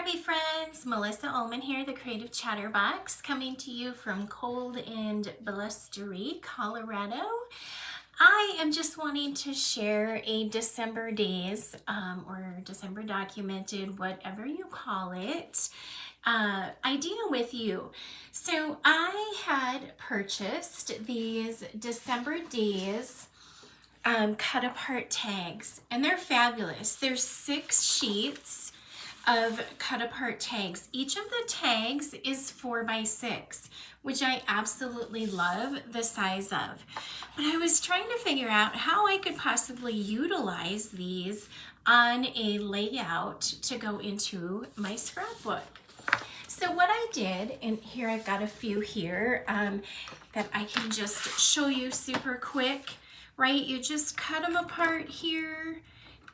Scrappy friends, Melissa Ullman here, the creative Chatterbox, coming to you from cold and blustery Colorado. I am just wanting to share a December days or December documented, whatever you call it, idea with you. So I had purchased these December days cut apart tags, and they're fabulous. There's 6 sheets of cut apart tags. Each of the tags is 4 by 6, which I absolutely love the size of. But I was trying to figure out how I could possibly utilize these on a layout to go into my scrapbook. So what I did, and here I've got a few here that I can just show you super quick, right? You just cut them apart here.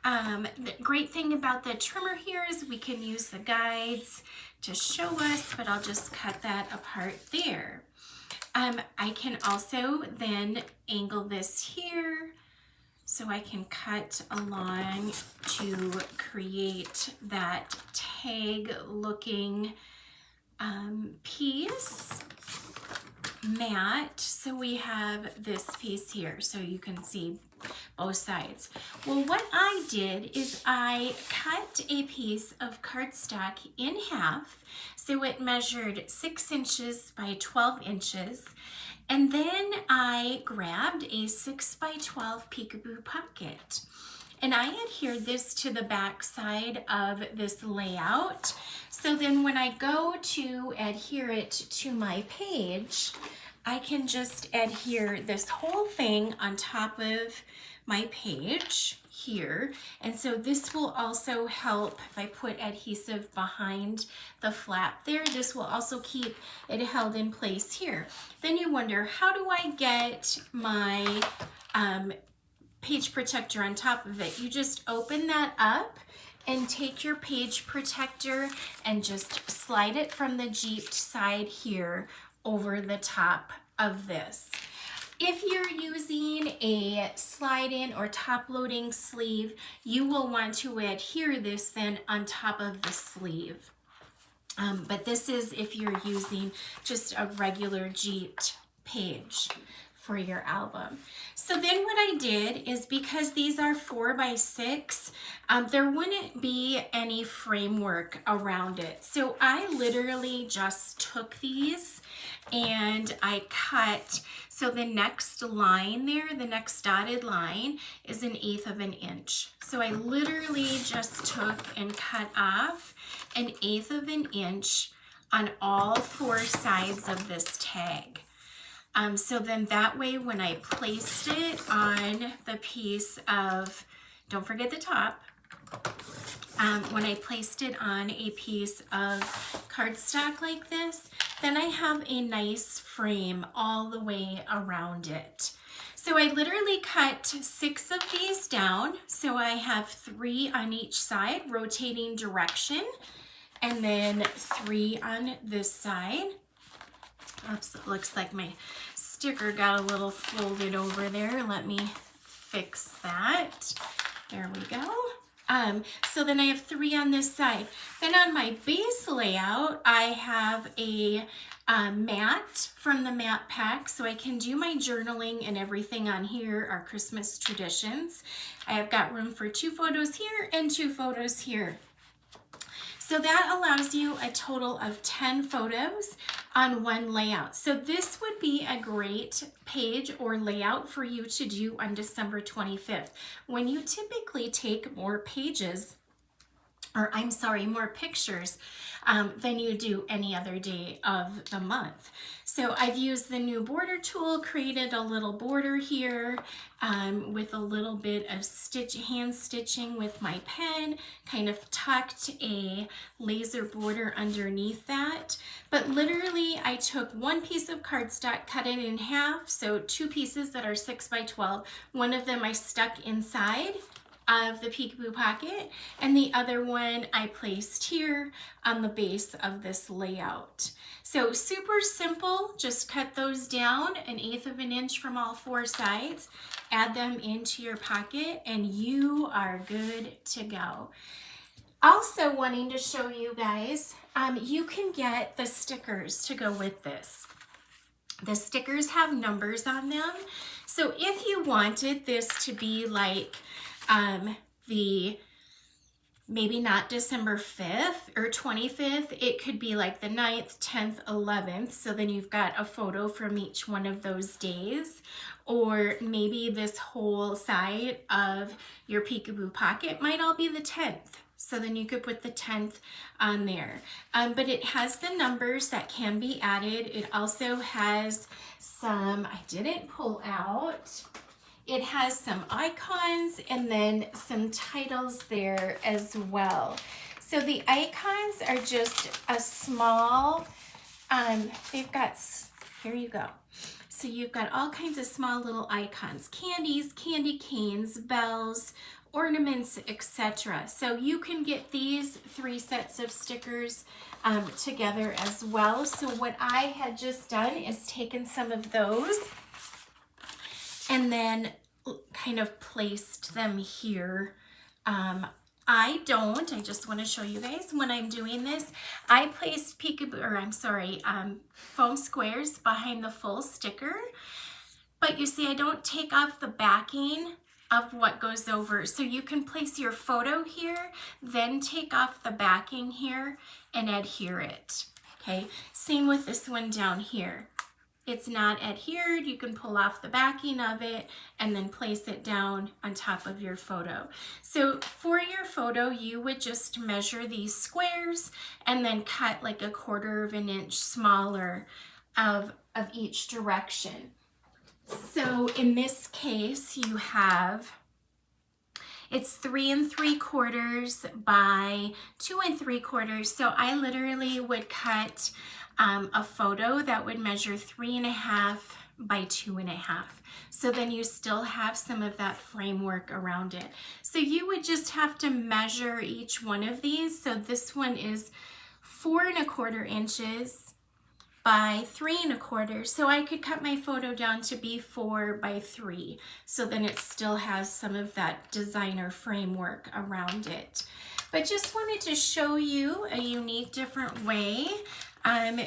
The great thing about the trimmer here is we can use the guides to show us, but I'll just cut that apart there. I can also then angle this here so I can cut along to create that tag looking piece mat. So we have this piece here so you can see both sides. Well, what I did is I cut a piece of cardstock in half, so it measured 6 inches by 12 inches, and then I grabbed a 6 by 12 Peekaboo pocket. And I adhered this to the back side of this layout. So then when I go to adhere it to my page, I can just adhere this whole thing on top of my page here. And so this will also help if I put adhesive behind the flap there. This will also keep it held in place here. Then you wonder, how do I get my page protector on top of it? You just open that up and take your page protector and just slide it from the Jeeped side here over the top of this. If you're using a slide-in or top-loading sleeve, you will want to adhere this then on top of the sleeve. But this is if you're using just a regular Jeeped page for your album. So then what I did is, because these are 4 by 6, there wouldn't be any framework around it. So I literally just took these and I cut, so the next line there, the next dotted line is 1/8 of an inch. So I literally just took and cut off 1/8 of an inch on all 4 sides of this tag. So then that way when I placed it on the piece of, don't forget the top, when I placed it on a piece of cardstock like this, then I have a nice frame all the way around it. So I literally cut 6 of these down. So I have 3 on each side, rotating direction, and then 3 on this side. Oops, it looks like my sticker got a little folded over there. Let me fix that. There we go. So then I have 3 on this side. Then on my base layout, I have a mat from the mat pack, so I can do my journaling, and everything on here are Christmas traditions. I have got room for 2 photos here and 2 photos here. So that allows you a total of 10 photos on one layout. So this would be a great page or layout for you to do on December 25th, when you typically take more pages, or I'm sorry, more pictures than you do any other day of the month. So I've used the new border tool, created a little border here with a little bit of hand stitching with my pen, kind of tucked a laser border underneath that. But literally I took 1 piece of cardstock, cut it in half, so 2 pieces that are 6 by 12. One of them I stuck inside of the Peekaboo pocket, and the other one I placed here on the base of this layout. So super simple, just cut those down 1/8 of an inch from all 4 sides, add them into your pocket, and you are good to go. Also wanting to show you guys, you can get the stickers to go with this. The stickers have numbers on them. So if you wanted this to be like the maybe not December 5th or 25th, it could be like the 9th, 10th, 11th. So then you've got a photo from each one of those days. Or maybe this whole side of your Peekaboo pocket might all be the 10th. So then you could put the 10th on there. But it has the numbers that can be added. It also has some, I didn't pull out, it has some icons and then some titles there as well. So the icons are just a small, they've got, here you go. So you've got all kinds of small little icons, candies, candy canes, bells, ornaments, etc. So you can get these 3 sets of stickers together as well. So what I had just done is taken some of those and then kind of placed them here. I just want to show you guys when I'm doing this, I placed foam squares behind the full sticker. But you see, I don't take off the backing of what goes over. So you can place your photo here, then take off the backing here and adhere it. Okay, same with this one down here. It's not adhered, you can pull off the backing of it and then place it down on top of your photo. So for your photo, you would just measure these squares and then cut like 1/4 of an inch smaller of each direction. So in this case, you have, it's 3 3/4 by 2 3/4. So I literally would cut a photo that would measure 3 1/2 by 2 1/2. So then you still have some of that framework around it. So you would just have to measure each one of these. So this one is 4 1/4 inches by 3 1/4. So I could cut my photo down to be 4 by 3. So then it still has some of that designer framework around it. But just wanted to show you a unique, different way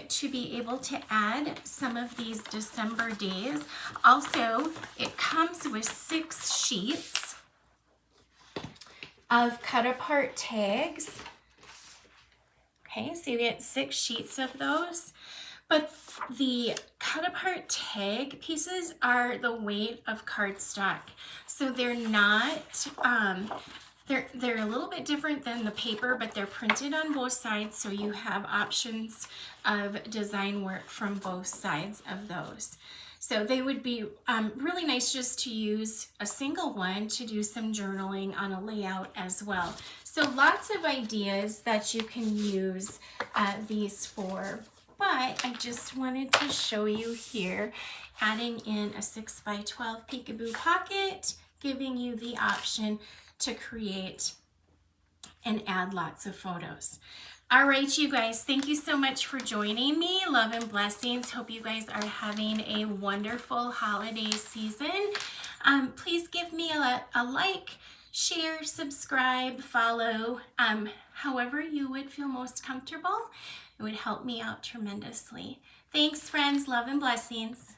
to be able to add some of these December days. Also, it comes with 6 sheets of cut apart tags. Okay, so you get 6 sheets of those. But the cut apart tag pieces are the weight of cardstock. So they're not, they're a little bit different than the paper, but they're printed on both sides. So you have options of design work from both sides of those. So they would be really nice just to use a single one to do some journaling on a layout as well. So lots of ideas that you can use these for. But I just wanted to show you here, adding in a 6 by 12 Peekaboo pocket, giving you the option to create and add lots of photos. All right, you guys, thank you so much for joining me. Love and blessings. Hope you guys are having a wonderful holiday season. Please give me a like, share, subscribe, follow, however you would feel most comfortable. It would help me out tremendously. Thanks, friends. Love and blessings.